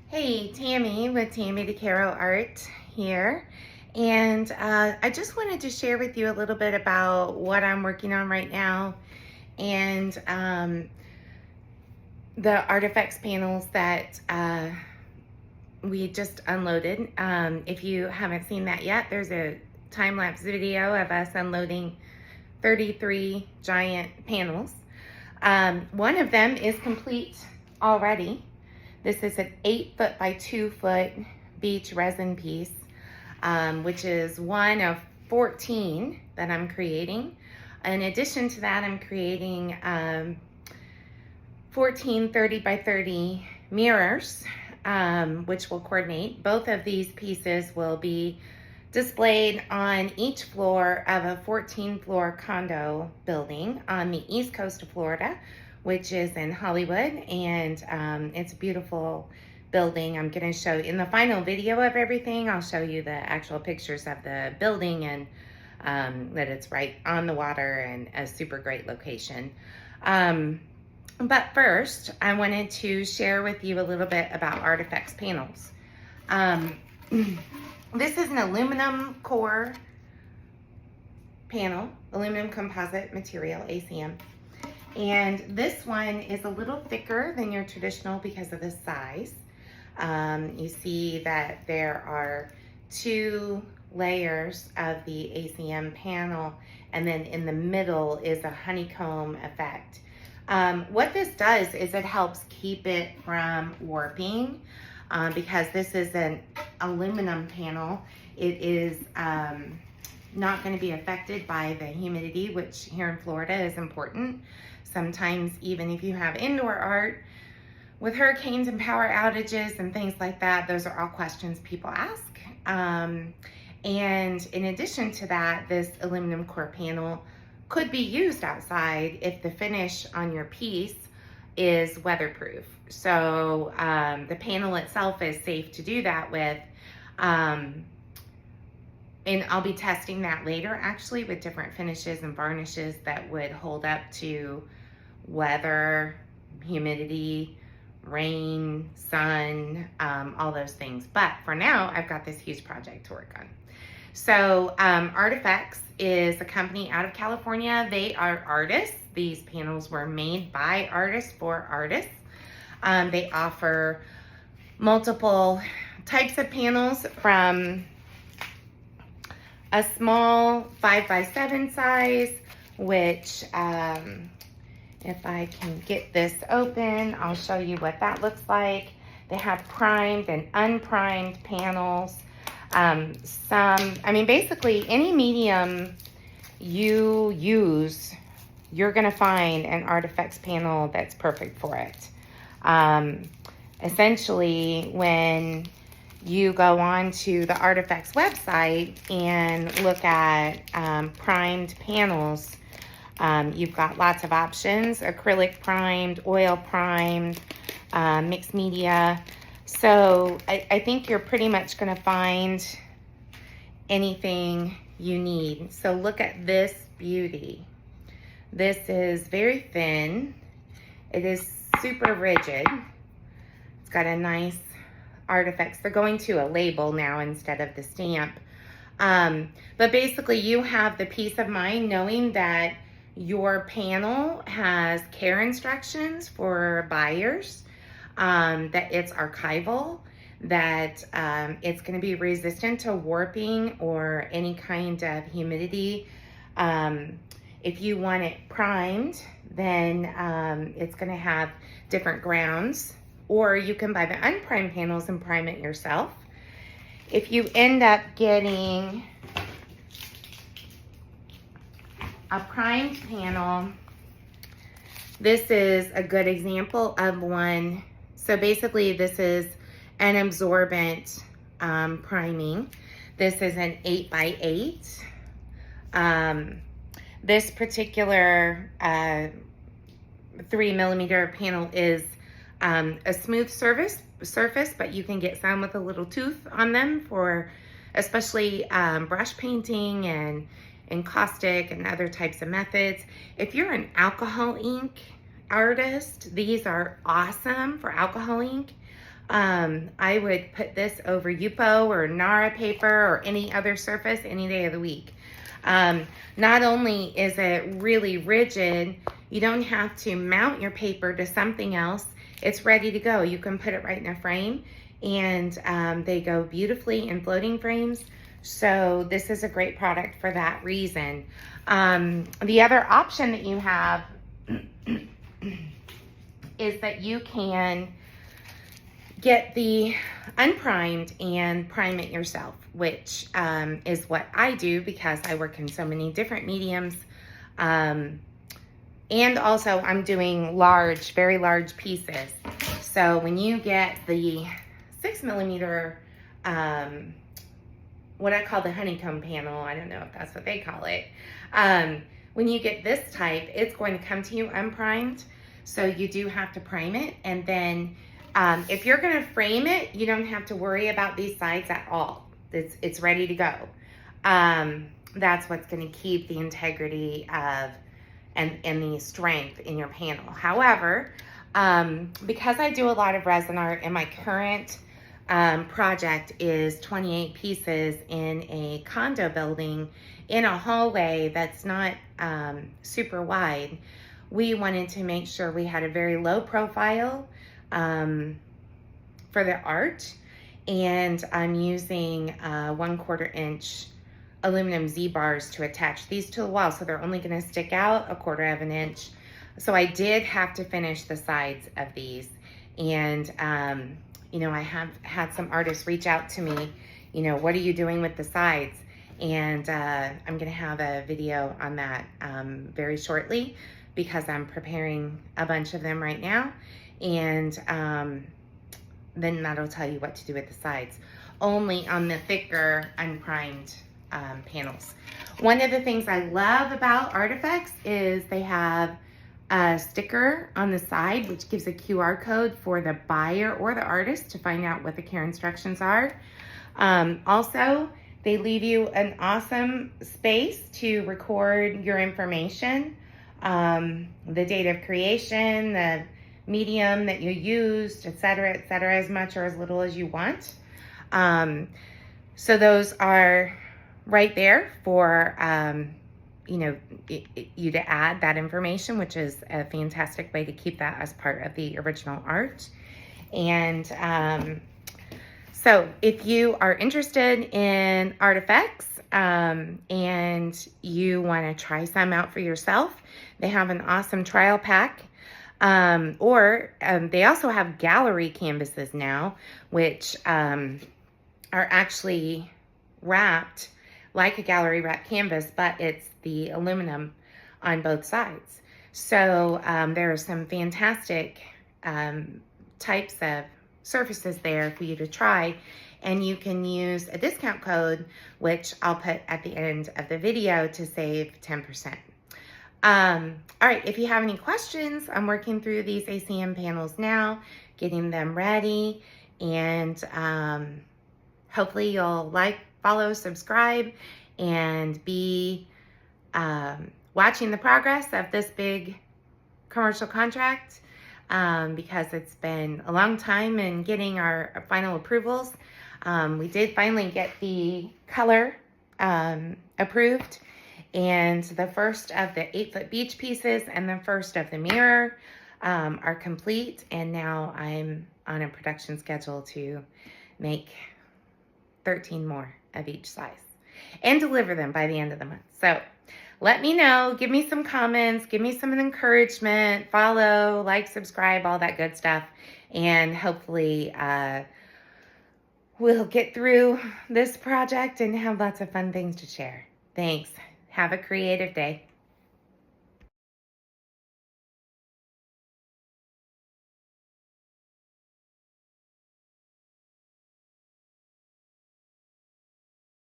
Hey, Tammy with Tammy DeCaro Art here. And I just wanted to share with you a little bit about what I'm working on right now and the artifacts panels that we just unloaded. If you haven't seen that yet, there's a time-lapse video of us unloading 33 giant panels. One of them is complete already. This is an 8 foot by 2 foot beach resin piece, which is one of 14 that I'm creating. In addition to that, I'm creating 14 30 by 30 mirrors, which will coordinate. Both of these pieces will be displayed on each floor of a 14-floor condo building on the east coast of Florida, which is in Hollywood, and it's a beautiful building. I'm gonna show, in the final video of everything, I'll show you the actual pictures of the building and that it's right on the water and a super great location. But first, I wanted to share with you a little bit about artifacts panels. This is an aluminum core panel, aluminum composite material, ACM. And this one is a little thicker than your traditional because of the size. You see that there are 2 layers of the ACM panel, and then in the middle is a honeycomb effect. What this does is it helps keep it from warping, because this is an aluminum panel. It is not going to be affected by the humidity, which here in Florida is important. Sometimes even if you have indoor art with hurricanes and power outages and things like that, those are all questions people ask. And in addition to that, this aluminum core panel could be used outside if the finish on your piece is weatherproof. So the panel itself is safe to do that with. And I'll be testing that later actually with different finishes and varnishes that would hold up to weather, humidity, rain, sun, all those things. But for now, I've got this huge project to work on. So Artifacts is a company out of California. They are artists. These panels were made by artists for artists. They offer multiple types of panels, from a small 5 by 7 size, which if I can get this open, I'll show you what that looks like. They have primed and unprimed panels. Basically any medium you use, you're gonna find an Artifacts panel that's perfect for it. Essentially, when you go on to the Artifacts website and look at primed panels, you've got lots of options: acrylic primed, oil primed, mixed media. So I think you're pretty much gonna find anything you need. So look at this beauty. This is very thin. It is super rigid. It's got a nice Artifacts. They're going to a label now instead of the stamp. But basically you have the peace of mind knowing that your panel has care instructions for buyers, that it's archival, that it's going to be resistant to warping or any kind of humidity. If you want it primed, then it's going to have different grounds, or you can buy the unprimed panels and prime it yourself. If you end up getting a primed panel, this is a good example of one. So basically this is an absorbent priming. This is an 8 by 8. This particular 3mm panel is a smooth surface, but you can get some with a little tooth on them for especially brush painting and encaustic and other types of methods. If you're an alcohol ink artist, these are awesome for alcohol ink. I would put this over Yupo or Nara paper or any other surface any day of the week. Not only is it really rigid, you don't have to mount your paper to something else. It's ready to go. You can put it right in a frame, and they go beautifully in floating frames. So this is a great product for that reason. The other option that you have is that you can get the unprimed and prime it yourself, which is what I do because I work in so many different mediums. And also I'm doing large, very large pieces. So when you get the 6mm, what I call the honeycomb panel, I don't know if that's what they call it. When you get this type, it's going to come to you unprimed. So you do have to prime it. And then if you're gonna frame it, you don't have to worry about these sides at all. It's ready to go. That's what's gonna keep the integrity of and the strength in your panel. However, because I do a lot of resin art and my current project is 28 pieces in a condo building in a hallway that's not super wide, we wanted to make sure we had a very low profile for the art, and I'm using 1/4 inch aluminum Z-bars to attach these to the wall, so they're only going to stick out 1/4 inch. So I did have to finish the sides of these, and you know, I have had some artists reach out to me, you know, what are you doing with the sides? And I'm going to have a video on that very shortly, because I'm preparing a bunch of them right now, and then that'll tell you what to do with the sides, only on the thicker unprimed panels. One of the things I love about Artifacts is they have a sticker on the side which gives a QR code for the buyer or the artist to find out what the care instructions are. Also, they leave you an awesome space to record your information, the date of creation, the medium that you used, etc., as much or as little as you want. So those are right there for you know, you to add that information, which is a fantastic way to keep that as part of the original art. And so if you are interested in Artifacts and you want to try some out for yourself, they have an awesome trial pack. Or they also have gallery canvases now, which are actually wrapped like a gallery wrap canvas, but it's the aluminum on both sides. So there are some fantastic types of surfaces there for you to try, and you can use a discount code, which I'll put at the end of the video, to save 10%. All right, if you have any questions, I'm working through these ACM panels now, getting them ready, and hopefully you'll like, follow, subscribe, and be watching the progress of this big commercial contract, because it's been a long time in getting our final approvals. We did finally get the color approved, and the first of the 8-foot beach pieces and the first of the mirror are complete, and now I'm on a production schedule to make 13 more of each size and deliver them by the end of the month. So let me know, give me some comments, give me some encouragement, follow, like, subscribe, all that good stuff, and hopefully we'll get through this project and have lots of fun things to share. Thanks. Have a creative day.